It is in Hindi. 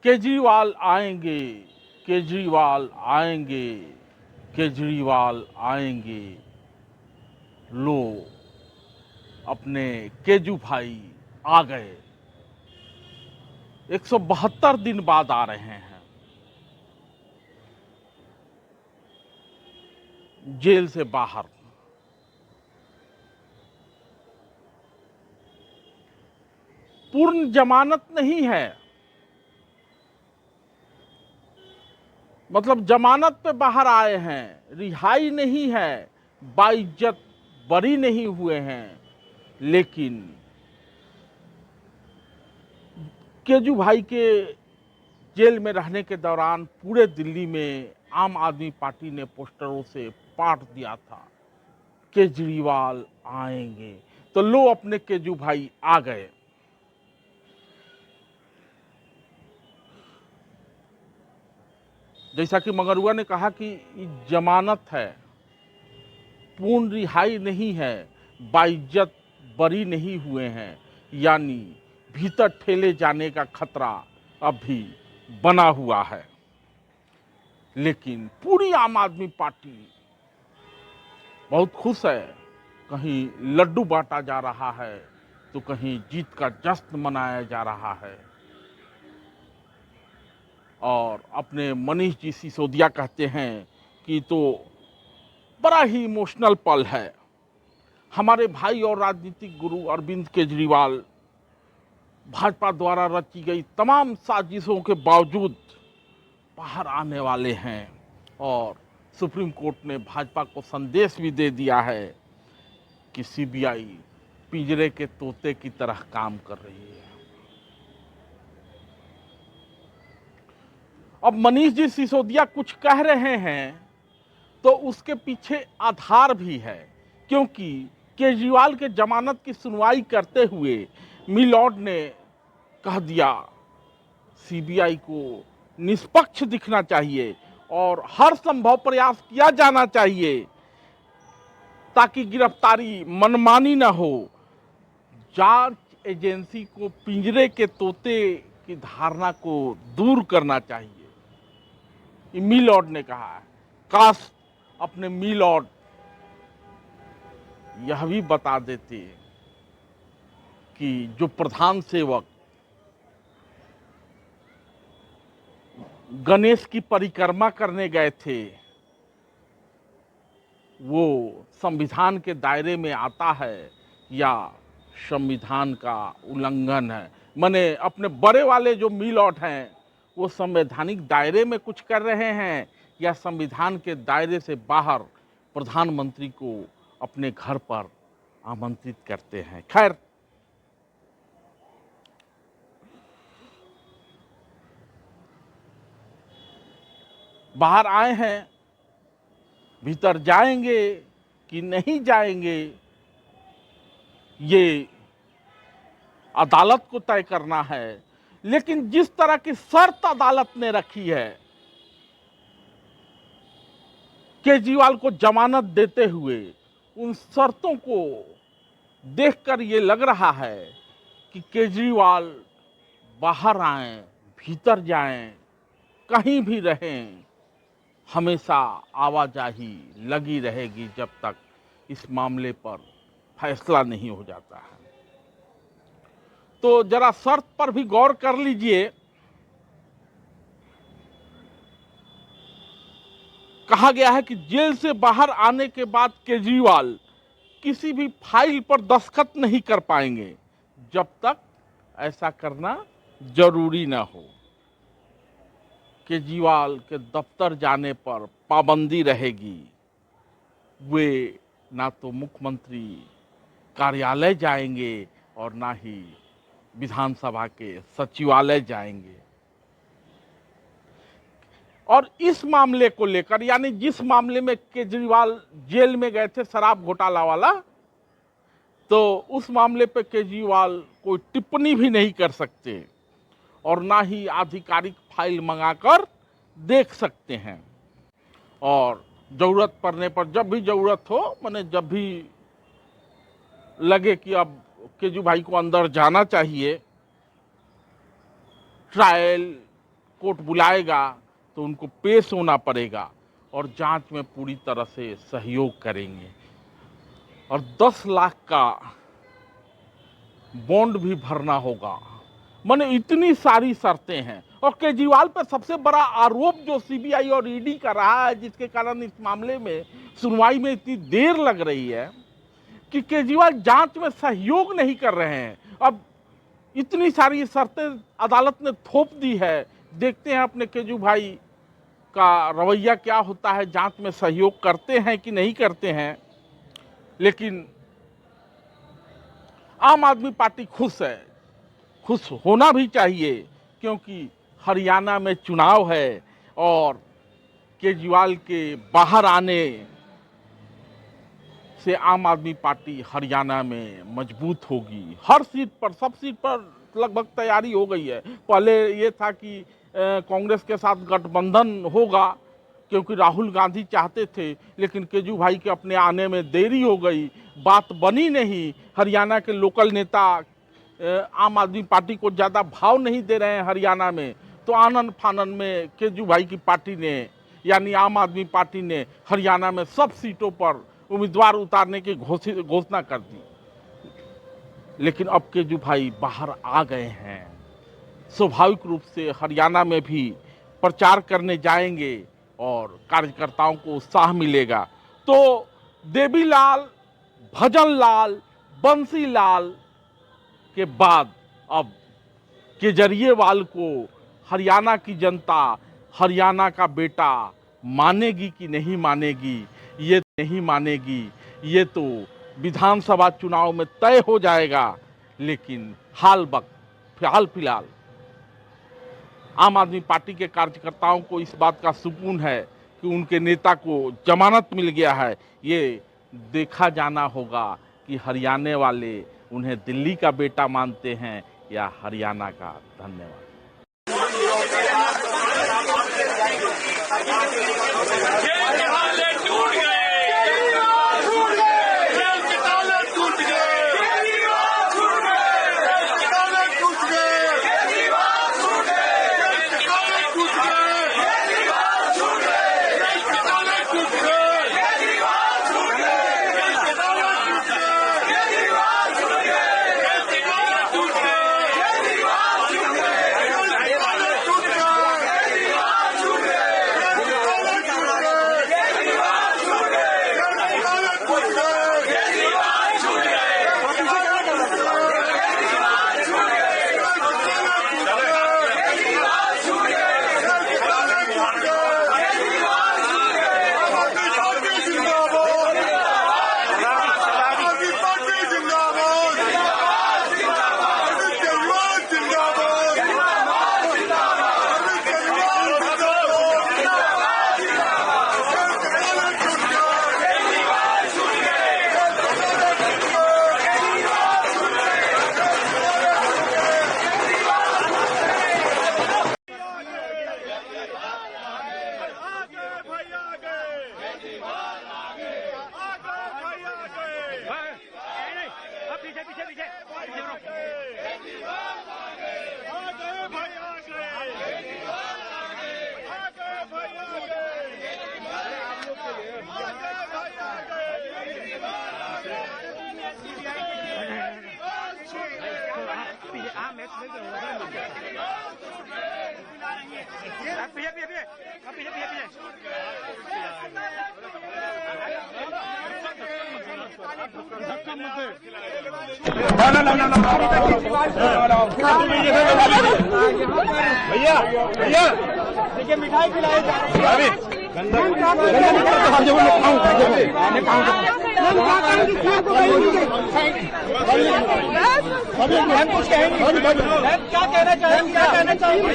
केजरीवाल आएंगे, केजरीवाल आएंगे, केजरीवाल आएंगे। लो, अपने केजू भाई आ गए। 172 दिन बाद आ रहे हैं जेल से बाहर। पूर्ण जमानत नहीं है, मतलब जमानत पे बाहर आए हैं, रिहाई नहीं है, बाइज्जत बरी नहीं हुए हैं। लेकिन केजू भाई के जेल में रहने के दौरान पूरे दिल्ली में आम आदमी पार्टी ने पोस्टरों से पाट दिया था, केजरीवाल आएंगे। तो लो, अपने केजू भाई आ गए। जैसा कि मगरुआ ने कहा कि जमानत है, पूर्ण रिहाई नहीं है, बाइज्जत बरी नहीं हुए हैं, यानी भीतर ठेले जाने का खतरा अब भी बना हुआ है। लेकिन पूरी आम आदमी पार्टी बहुत खुश है। कहीं लड्डू बांटा जा रहा है तो कहीं जीत का जश्न मनाया जा रहा है। और अपने मनीष जी सिसोदिया कहते हैं कि तो बड़ा ही इमोशनल पल है। हमारे भाई और राजनीतिक गुरु अरविंद केजरीवाल भाजपा द्वारा रची गई तमाम साजिशों के बावजूद बाहर आने वाले हैं। और सुप्रीम कोर्ट ने भाजपा को संदेश भी दे दिया है कि सीबीआई पिंजरे के तोते की तरह काम कर रही है। अब मनीष जी सिसोदिया कुछ कह रहे हैं तो उसके पीछे आधार भी है, क्योंकि केजरीवाल के जमानत की सुनवाई करते हुए मिलॉर्ड ने कह दिया सीबीआई को निष्पक्ष दिखना चाहिए और हर संभव प्रयास किया जाना चाहिए ताकि गिरफ्तारी मनमानी न हो। जांच एजेंसी को पिंजरे के तोते की धारणा को दूर करना चाहिए, ये मिलॉर्ड ने कहा है। काश अपने मिलॉर्ड यह भी बता देते कि जो प्रधान सेवक गणेश की परिक्रमा करने गए थे वो संविधान के दायरे में आता है या संविधान का उल्लंघन है। माने अपने बड़े वाले जो मिलॉर्ड हैं वो संवैधानिक दायरे में कुछ कर रहे हैं या संविधान के दायरे से बाहर प्रधानमंत्री को अपने घर पर आमंत्रित करते हैं। खैर, बाहर आए हैं, भीतर जाएंगे कि नहीं जाएंगे ये अदालत को तय करना है। लेकिन जिस तरह की शर्त अदालत ने रखी है केजरीवाल को जमानत देते हुए, उन शर्तों को देखकर ये लग रहा है कि केजरीवाल बाहर आएं, भीतर जाएं, कहीं भी रहें, हमेशा आवाजाही लगी रहेगी जब तक इस मामले पर फैसला नहीं हो जाता है। तो जरा शर्त पर भी गौर कर लीजिए। कहा गया है कि जेल से बाहर आने के बाद केजरीवाल किसी भी फाइल पर दस्तखत नहीं कर पाएंगे जब तक ऐसा करना जरूरी ना हो। केजरीवाल के दफ्तर जाने पर पाबंदी रहेगी। वे ना तो मुख्यमंत्री कार्यालय जाएंगे और ना ही विधानसभा के सचिवालय जाएंगे। और इस मामले को लेकर, यानी जिस मामले में केजरीवाल जेल में गए थे शराब घोटाला वाला, तो उस मामले पे केजरीवाल कोई टिप्पणी भी नहीं कर सकते और ना ही आधिकारिक फाइल मंगाकर देख सकते हैं। और जरूरत पड़ने पर, जब भी जरूरत हो, माने जब भी लगे कि अब केजू भाई को अंदर जाना चाहिए, ट्रायल कोर्ट बुलाएगा तो उनको पेश होना पड़ेगा और जांच में पूरी तरह से सहयोग करेंगे और 10 लाख का बॉन्ड भी भरना होगा। माने इतनी सारी शर्तें हैं और केजरीवाल पर सबसे बड़ा आरोप जो सीबीआई और ईडी कर रहा है, जिसके कारण इस मामले में सुनवाई में इतनी देर लग रही है कि केजरीवाल जांच में सहयोग नहीं कर रहे हैं। अब इतनी सारी शर्तें अदालत ने थोप दी है, देखते हैं अपने केजू भाई का रवैया क्या होता है, जांच में सहयोग करते हैं कि नहीं करते हैं। लेकिन आम आदमी पार्टी खुश है, खुश होना भी चाहिए, क्योंकि हरियाणा में चुनाव है और केजरीवाल के बाहर आने से आम आदमी पार्टी हरियाणा में मजबूत होगी। हर सीट पर, सब सीट पर लगभग तैयारी हो गई है। पहले ये था कि कांग्रेस के साथ गठबंधन होगा, क्योंकि राहुल गांधी चाहते थे, लेकिन केजू भाई के अपने आने में देरी हो गई, बात बनी नहीं। हरियाणा के लोकल नेता आम आदमी पार्टी को ज़्यादा भाव नहीं दे रहे हैं हरियाणा में, तो आनन फानन में केजू भाई की पार्टी ने, यानी आम आदमी पार्टी ने हरियाणा में सब सीटों पर उम्मीदवार उतारने की घोषणा कर दी। लेकिन अब केजू भाई बाहर आ गए हैं, स्वाभाविक रूप से हरियाणा में भी प्रचार करने जाएंगे और कार्यकर्ताओं को उत्साह मिलेगा। तो देवीलाल, भजनलाल, बंसीलाल के बाद अब केजरीवाल को हरियाणा की जनता, हरियाणा का बेटा मानेगी कि नहीं मानेगी, ये नहीं मानेगी, ये तो विधानसभा चुनाव में तय हो जाएगा। लेकिन हाल फिलहाल आम आदमी पार्टी के कार्यकर्ताओं को इस बात का सुकून है कि उनके नेता को जमानत मिल गया है। ये देखा जाना होगा कि हरियाणा वाले उन्हें दिल्ली का बेटा मानते हैं या हरियाणा का। धन्यवाद। भैया भैया देखिए मिठाई खिलाई जा रही है। क्या कहना चाहिए?